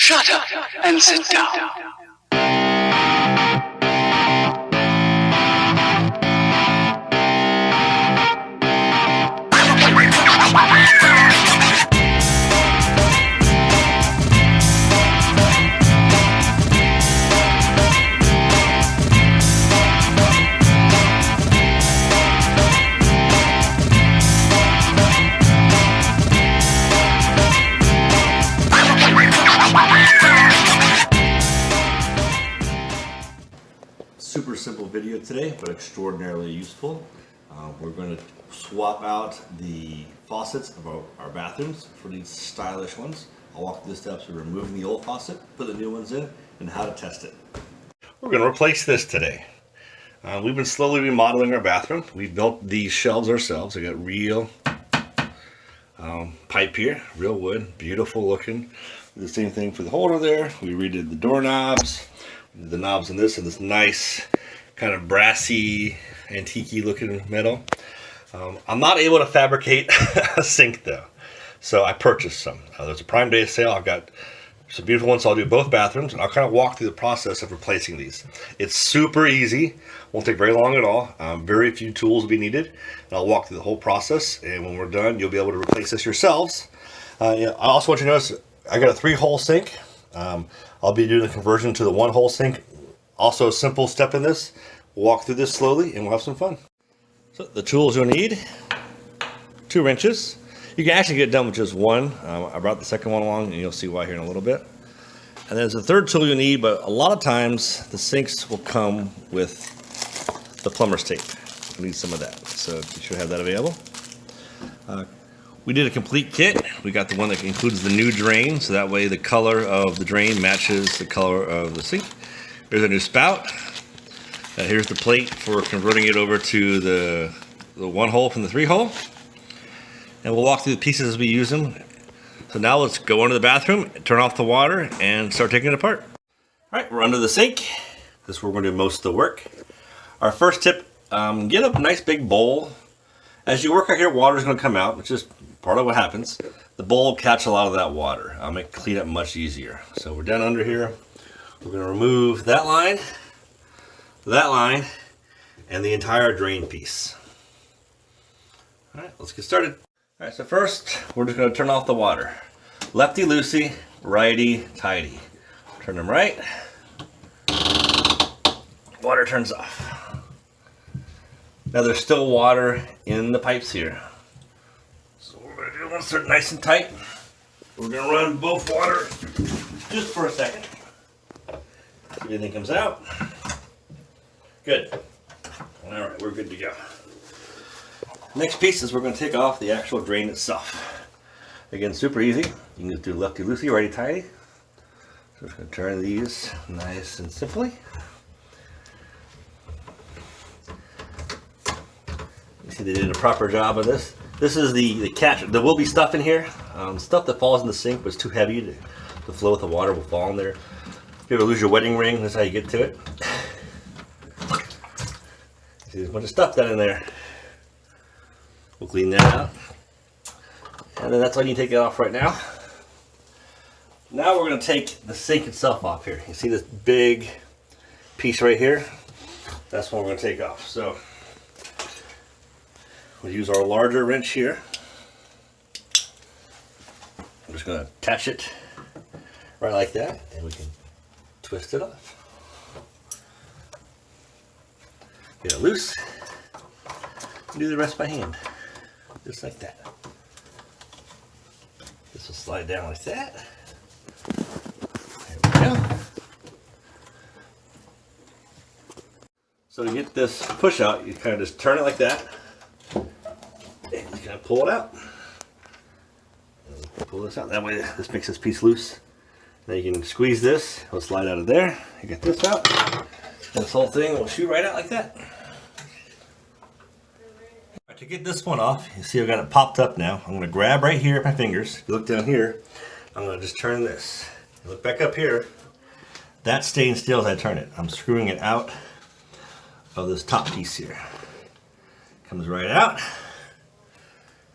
Shut up and sit down. Super simple video today, but extraordinarily useful. We're going to swap out the faucets of our bathrooms for these stylish ones. I'll walk through the steps of removing the old faucet, put the new ones in, and how to test it. We're going to replace this today. We've been slowly remodeling our bathroom. We built these shelves ourselves. I got real pipe here, real wood, beautiful looking. The same thing for the holder there. We redid the doorknobs. The knobs in this nice kind of brassy antique looking metal. I'm not able to fabricate a sink though, so I purchased some. There's a Prime Day sale. I've got some beautiful ones, so I'll do both bathrooms, and I'll kind of walk through the process of replacing these. It's super easy, won't take very long at all. Very few tools will be needed, and I'll walk through the whole process, and when we're done you'll be able to replace this yourselves. I also want you to notice I got a 3-hole sink. I'll be doing the conversion to the 1-hole sink. Also a simple step in this. We'll walk through this slowly and we'll have some fun. So the tools you'll need: 2 wrenches. You can actually get it done with just one. I brought the second one along and you'll see why here in a little bit. And there's a third tool you need, but a lot of times the sinks will come with the plumber's tape. You need some of that, so you should have that available. We did a complete kit. We got the one that includes the new drain, so that way the color of the drain matches the color of the sink. There's a new spout. Here's the plate for converting it over to the 1-hole from the 3-hole. And we'll walk through the pieces as we use them. So now let's go into the bathroom, turn off the water, and start taking it apart. All right, we're under the sink. This is where we're gonna do most of the work. Our first tip, get a nice big bowl. As you work out here, water is gonna come out, which is part of what happens. The bowl will catch a lot of that water. I'll make clean up much easier. So we're down under here. We're going to remove that line, and the entire drain piece. All right, let's get started. All right, so first we're just going to turn off the water. Lefty loosey, righty tighty. Turn them right. Water turns off. Now there's still water in the pipes here. So what we're going to do, once they're nice and tight, we're going to run both water just for a second. See if anything comes out. Good. All right, we're good to go. Next piece is we're going to take off the actual drain itself. Again, super easy. You can just do lefty loosey, righty tighty. So we're just going to turn these nice and simply. You see they did a proper job of this. This is the catch. There will be stuff in here. Stuff that falls in the sink was too heavy to flow with the water will fall in there. If you ever lose your wedding ring, that's how you get to it. See, there's a bunch of stuff down in there. We'll clean that out. And then that's all you take it off right now. Now we're going to take the sink itself off here. You see this big piece right here? That's what we're going to take off. So we'll use our larger wrench here. I'm just going to attach it right like that, and we can twist it off. Get it loose. Do the rest by hand, just like that. This will slide down like that. There we go. So to get this push out, you kind of just turn it like that, and you kind of pull it out. Pull this out. That way, this makes this piece loose. Now you can squeeze this, it'll slide out of there. You get this out, and this whole thing will shoot right out like that. Right, to get this one off, you see I've got it popped up now. I'm going to grab right here with my fingers. If you look down here, I'm going to just turn this. Look back up here. That's staying still as I turn it. I'm screwing it out of this top piece here. Comes right out,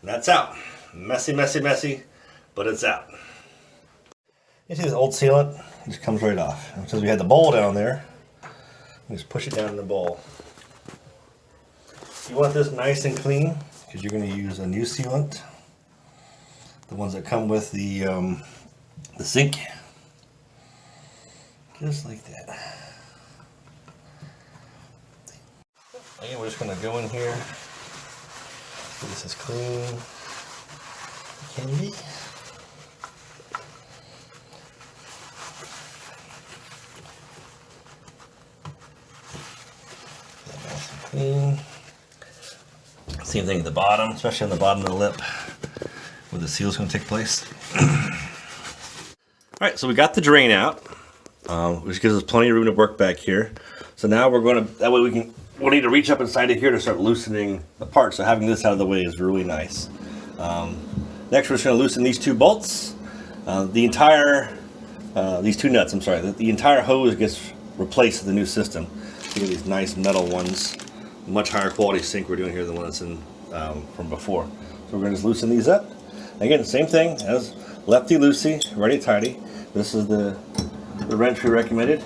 and that's out. Messy, messy, messy, but it's out. You see this old sealant? It just comes right off. And since we had the bowl down there, you just push it down in the bowl. You want this nice and clean because you're going to use a new sealant. The ones that come with the sink. Just like that. Again, we're just going to go in here. So this is clean. It can be. Nice and clean. Same thing at the bottom, especially on the bottom of the lip where the seal is going to take place. Alright, so we got the drain out, which gives us plenty of room to work back here. So now we're going to, that way we'll need to reach up inside of here to start loosening the part. So having this out of the way is really nice. Next we're just going to loosen these two bolts. These two nuts, I'm sorry. The entire hose gets replaced with the new system. You get these nice metal ones. Much higher quality sink we're doing here than the one that's in from before. So we're going to just loosen these up. Again, same thing as lefty-loosey, righty-tighty. This is the wrench we recommended.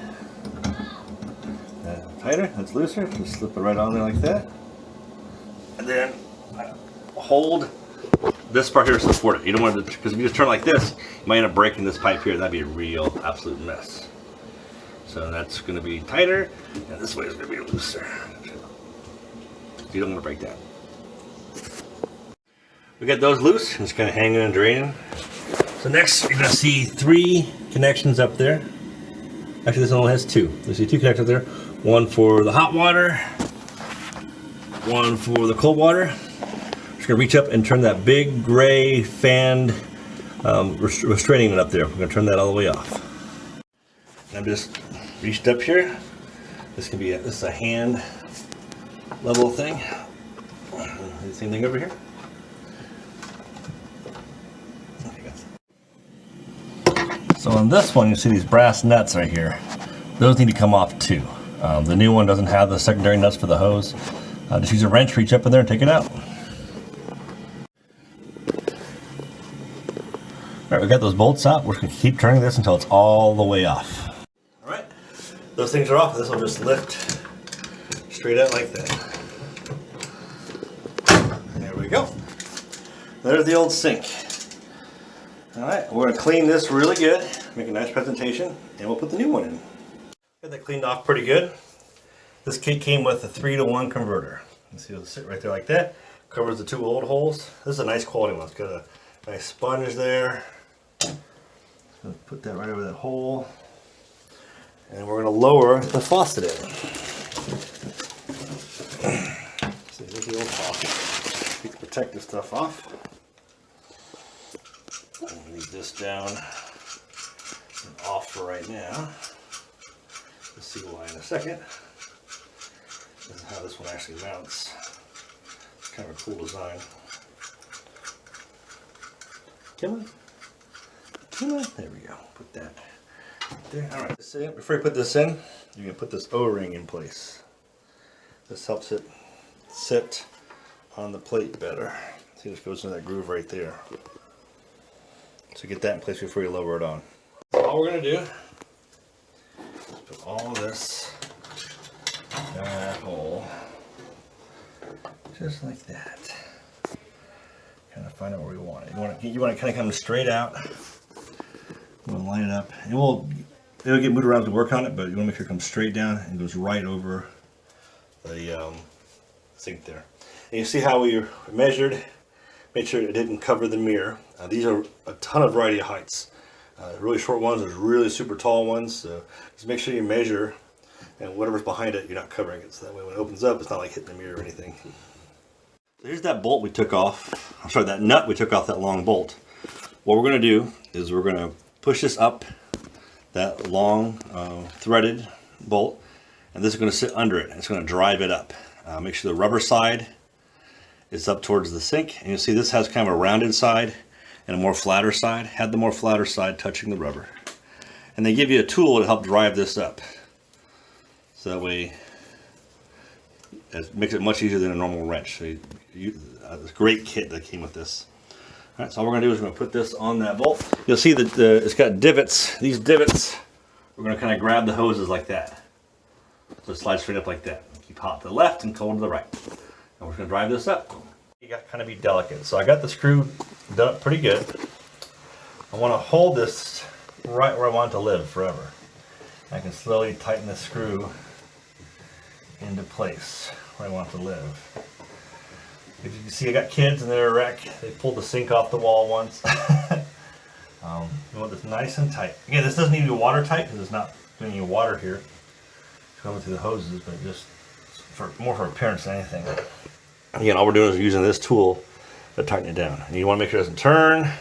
Tighter, that's looser. Just slip it right on there like that. And then hold this part here to support it. You don't want to, because if you just turn like this, you might end up breaking this pipe here. That'd be a real absolute mess. So that's going to be tighter, and this way is going to be looser. You don't want to break that. We got those loose, just kind of hanging and draining. So next, you're going to see 3 connections up there. Actually, this one only has 2. You see 2 connectors there. One for the hot water, one for the cold water. Just going to reach up and turn that big gray fanned restraining nut up there. We're going to turn that all the way off. And I'm just reached up here. This is a hand level thing. Same thing over here. So on this one, you see these brass nuts right here. Those need to come off too. The new one doesn't have the secondary nuts for the hose. Just use a wrench, reach up in there and take it out. Alright, we got those bolts out. We're going to keep turning this until it's all the way off. Alright, those things are off. This will just lift straight out like that. There we go. There's the old sink. Alright, we're going to clean this really good, make a nice presentation, and we'll put the new one in. Got that cleaned off pretty good. This kit came with a 3-to-1 converter. You see it'll sit right there like that. Covers the 2 old holes. This is a nice quality one. It's got a nice sponge there. Put that right over that hole. And we're going to lower the faucet in. See, there's the old faucet. Take the protective stuff off. Leave this down and off for right now. We'll see why in a second. This is how this one actually mounts. It's kind of a cool design. Come on. Come on. There we go. Put that there. Alright, before you put this in, you're going to put this O-ring in place. This helps it sit on the plate better. See, this goes in that groove right there. So get that in place before you lower it on. So all we're going to do is put all this in that hole, just like that. Kind of find out where we want it. You want to kind of come straight out. You want to line it up. It'll get moved around to work on it, but you want to make sure it comes straight down and goes right over the sink there. And you see how we measured. Made sure it didn't cover the mirror. These are a ton of variety of heights. Really short ones, there's really super tall ones. So just make sure you measure, and whatever's behind it, you're not covering it. So that way when it opens up, it's not like hitting the mirror or anything. So here's that bolt we took off. I'm sorry, that nut we took off that long bolt. What we're going to do is we're going to push this up, that long threaded bolt, and this is going to sit under it. And it's going to drive it up. Make sure the rubber side is up towards the sink, and you'll see this has kind of a rounded side and a more flatter side. Had the more flatter side touching the rubber. And they give you a tool to help drive this up. So that way it makes it much easier than a normal wrench. So this great kit that came with this. Alright, so all we're going to do is we're going to put this on that bolt. You'll see that it's got divots. These divots, we're going to kind of grab the hoses like that. So it slides straight up like that. Keep hot to the left and cold to the right. And we're just going to drive this up. You got to kind of be delicate. So I got the screw done up pretty good. I want to hold this right where I want it to live forever. I can slowly tighten the screw into place where I want it to live. If you can see, I got kids and they're a wreck. They pulled the sink off the wall once. You want this nice and tight. Again, this doesn't need to be watertight because there's not any water here coming through the hoses, but just more for appearance than anything. Again, all we're doing is using this tool to tighten it down. And you want to make sure it doesn't turn,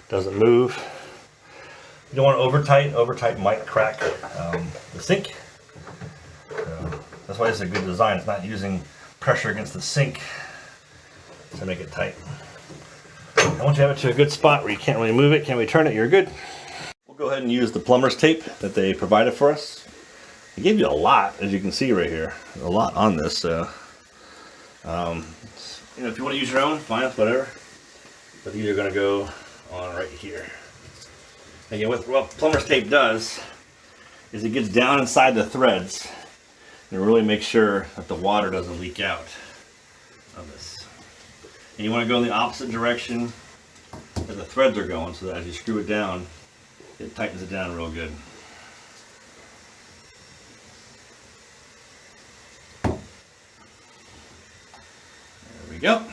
doesn't move. You don't want it over tight. Over tight might crack the sink. So that's why this is a good design. It's not using pressure against the sink to make it tight. And once you have it to a good spot where you can't really move it, can't really turn it, you're good. We'll go ahead and use the plumber's tape that they provided for us. They gave you a lot, as you can see right here. A lot on this. You know, if you want to use your own, fine, whatever. But these are going to go on right here. Again, what plumber's tape does is it gets down inside the threads and really makes sure that the water doesn't leak out of this. And you want to go in the opposite direction that the threads are going, so that as you screw it down, it tightens it down real good. There we go.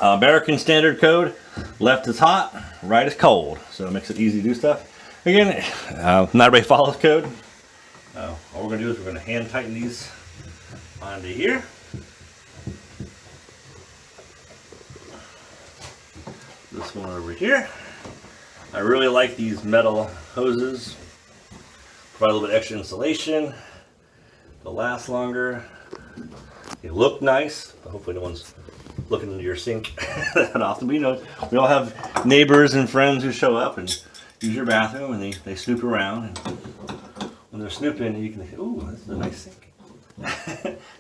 American Standard Code, left is hot, right is cold, so it makes it easy to do stuff. Again, not everybody follows code. All we're going to do is we're going to hand tighten these onto here. This one over here. I really like these metal hoses. Provide a little bit extra insulation. They'll last longer. They look nice, but hopefully no one's looking into your sink that often. But you know, we all have neighbors and friends who show up and use your bathroom, and they snoop around. And when they're snooping, you can think, "Ooh, this is a nice sink."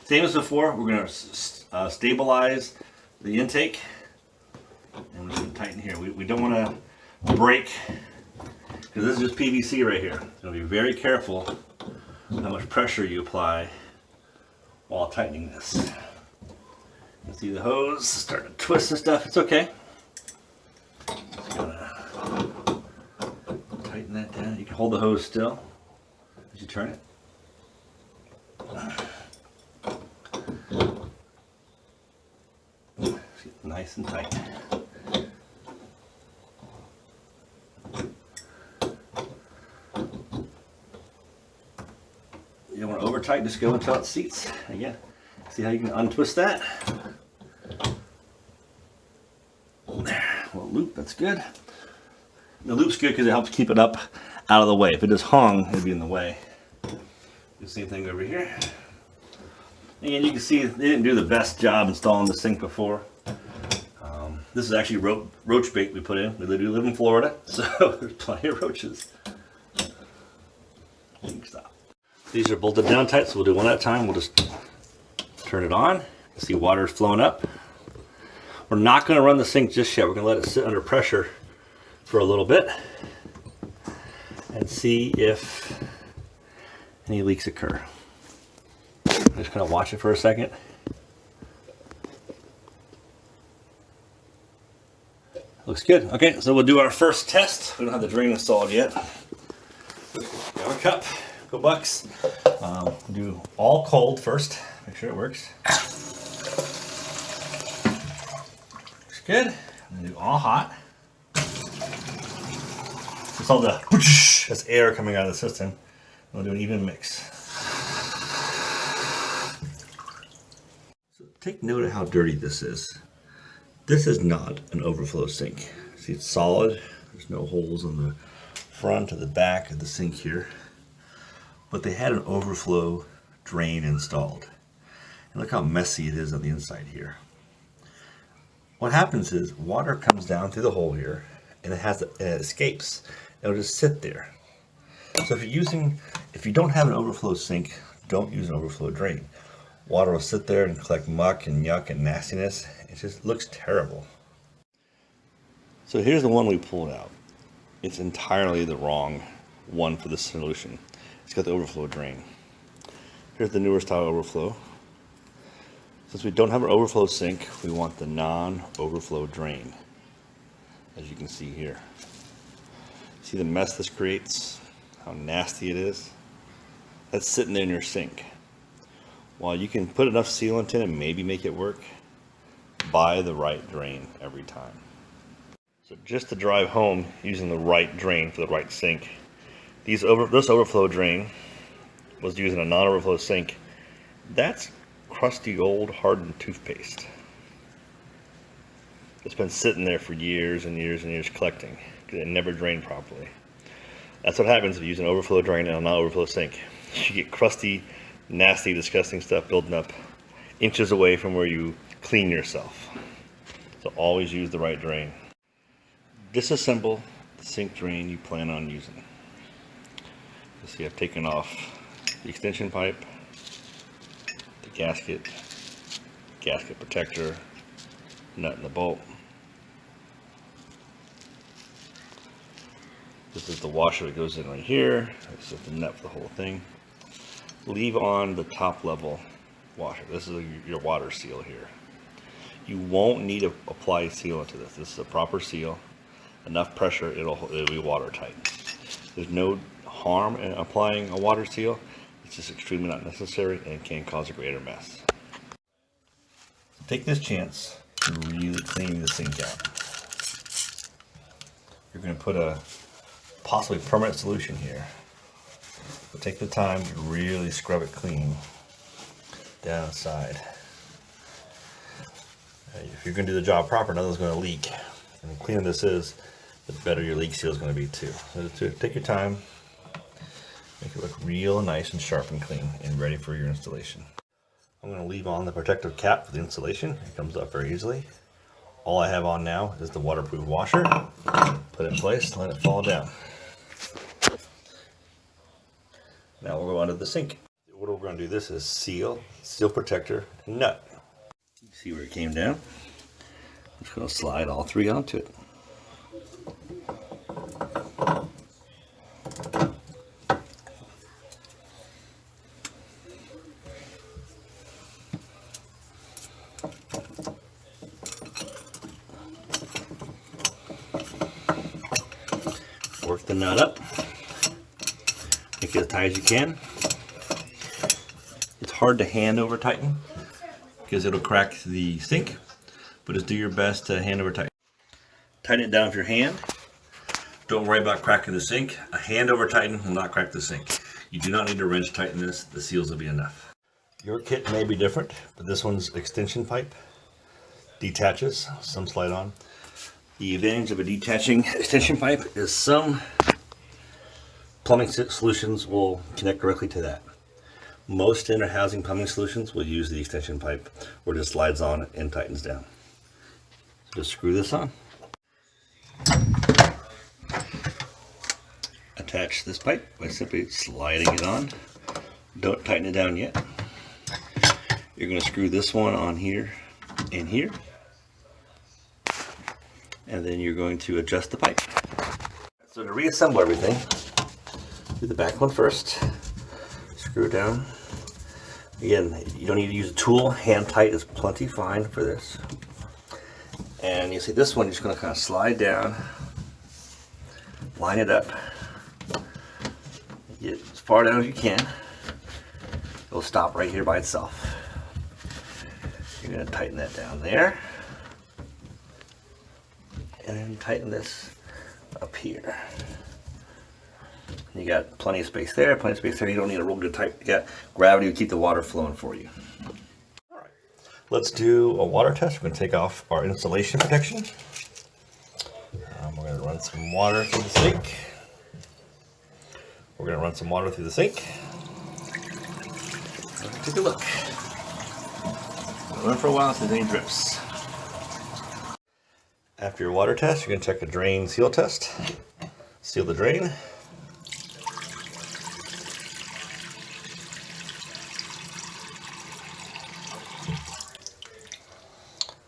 Same as before, we're going to stabilize the intake. And we're just going to tighten here. We don't want to break, because this is just PVC right here. So be very careful how much pressure you apply while tightening this. You see the hose starting to twist and stuff. It's okay. Just gonna tighten that down. You can hold the hose still as you turn it. Nice and tight. You don't want to over tighten, just go until it seats. Again, see how you can untwist that? There, well, loop, that's good. The loop's good because it helps keep it up out of the way. If it just hung, it'd be in the way. The same thing over here. Again, you can see they didn't do the best job installing the sink before. This is actually roach bait we put in. We do live in Florida, so there's plenty of roaches. You can stop. These are bolted down tight, so we'll do one at a time. We'll just turn it on. See water's flowing up. We're not going to run the sink just yet. We're going to let it sit under pressure for a little bit and see if any leaks occur. I'm just going to watch it for a second. Looks good. Okay, so we'll do our first test. We don't have the drain installed yet. Grab our cup, go Bucks. Do all cold first. Make sure it works. Looks good. And do all hot. It's all the whoosh, that's air coming out of the system. We'll do an even mix. So take note of how dirty this is. This is not an overflow sink. See, it's solid. There's no holes in the front or the back of the sink here. But they had an overflow drain installed. And look how messy it is on the inside here. What happens is water comes down through the hole here and it escapes. It'll just sit there. So if you don't have an overflow sink, don't use an overflow drain. Water will sit there and collect muck and yuck and nastiness. It just looks terrible. So here's the one we pulled out. It's entirely the wrong one for the solution. It's got the overflow drain. Here's the newer style overflow. Since we don't have an overflow sink, we want the non-overflow drain, as you can see here. See the mess this creates? How nasty it is? That's sitting there in your sink. While you can put enough sealant in and maybe make it work, buy the right drain every time. So just to drive home using the right drain for the right sink, this overflow drain was using a non-overflow sink. That's crusty old hardened toothpaste. It's been sitting there for years and years and years collecting because it never drained properly. That's what happens if you use an overflow drain and a non-overflow sink. You get crusty, nasty, disgusting stuff building up inches away from where you clean yourself. So always use the right drain. Disassemble the sink drain you plan on using. You see I've taken off the extension pipe, the gasket protector, nut and the bolt. This is the washer that goes in right here. This is the nut for the whole thing. Leave on the top level washer. This is your water seal here. You won't need to apply sealant to this. This is a proper seal. Enough pressure, it'll be watertight. There's no harm in applying a water seal. It's just extremely not necessary and can cause a greater mess. Take this chance to really clean the sink out. You're going to put a possibly permanent solution here. But take the time to really scrub it clean down inside. If you're going to do the job proper, nothing's going to leak. And the cleaner this is, the better your leak seal is going to be too. So take your time, make it look real nice and sharp and clean and ready for your installation. I'm going to leave on the protective cap for the installation. It comes up very easily. All I have on now is the waterproof washer. Put it in place, let it fall down. Now we'll go onto the sink. What we're going to do this is seal protector, and nut. You see where it came down? I'm just going to slide all three onto it. Work the nut up. Make it as tight as you can. It's hard to hand over tighten because it'll crack the sink, but just do your best to hand over tighten. Tighten it down with your hand. Don't worry about cracking the sink. A hand over tighten will not crack the sink. You do not need to wrench tighten this. The seals will be enough. Your kit may be different, but this one's extension pipe detaches, some slide on. The advantage of a detaching extension pipe is some plumbing solutions will connect directly to that. Most standard housing plumbing solutions will use the extension pipe where it just slides on and tightens down. Just screw this on. Attach this pipe by simply sliding it on. Don't tighten it down yet. You're going to screw this one on here and here. And then you're going to adjust the pipe. So to reassemble everything, do the back one first. Screw it down. Again, you don't need to use a tool. Hand tight is plenty fine for this. And you see this one, you're just going to kind of slide down, line it up, get as far down as you can. It'll stop right here by itself. You're going to tighten that down there. And then tighten this up here. You got plenty of space there, plenty of space there. You don't need a real good tight. You got gravity to keep the water flowing for you. All right, let's do a water test. We're going to take off our installation protection. We're going to run some water through the sink. We're going to run some water through the sink. Take a look. Run for a while so there's any drips. After your water test, you're going to check a drain seal test. Seal the drain.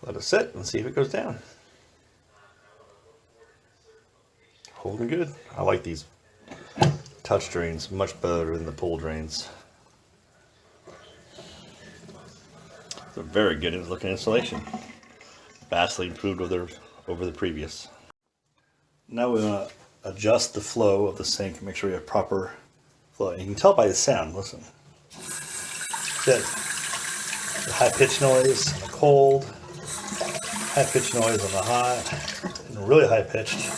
Let it sit and see if it goes down. looking good. I like these touch drains much better than the pool drains. It's a very good looking installation. Vastly improved over the previous. Now we want to adjust the flow of the sink and make sure we have proper flow. And you can tell by the sound, listen. Good. The high pitch noise on the cold, high pitch noise on the hot, and really high pitched.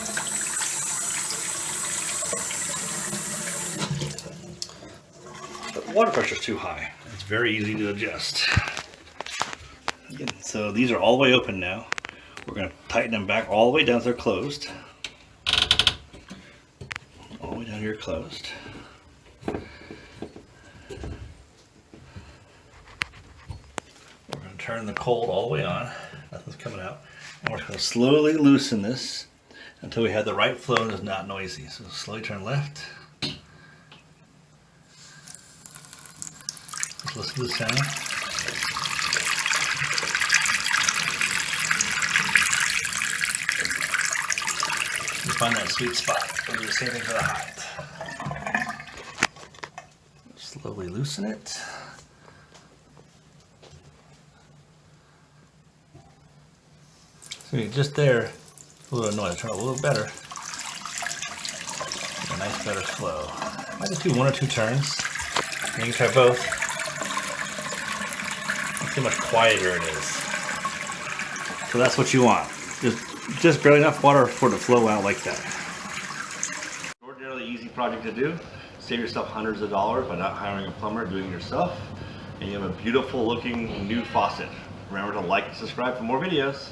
But water pressure is too high. It's very easy to adjust. So these are all the way open now. We're going to tighten them back all the way down so they're closed. All the way down here closed. We're going to turn the cold all the way on. Nothing's coming out. And we're going to slowly loosen this until we have the right flow and it's not noisy. So slowly turn left. Let's listen to the sound. You find that sweet spot. We'll do the same thing for the hot. Slowly loosen it. So just there, a little noise. Turn it a little better. A nice better flow. I just do one or two turns. And you can try both. See how much quieter it is. So that's what you want. Just barely enough water for it to flow out like that. Extraordinarily easy project to do. Save yourself hundreds of dollars by not hiring a plumber, doing it yourself. And you have a beautiful looking new faucet. Remember to like and subscribe for more videos.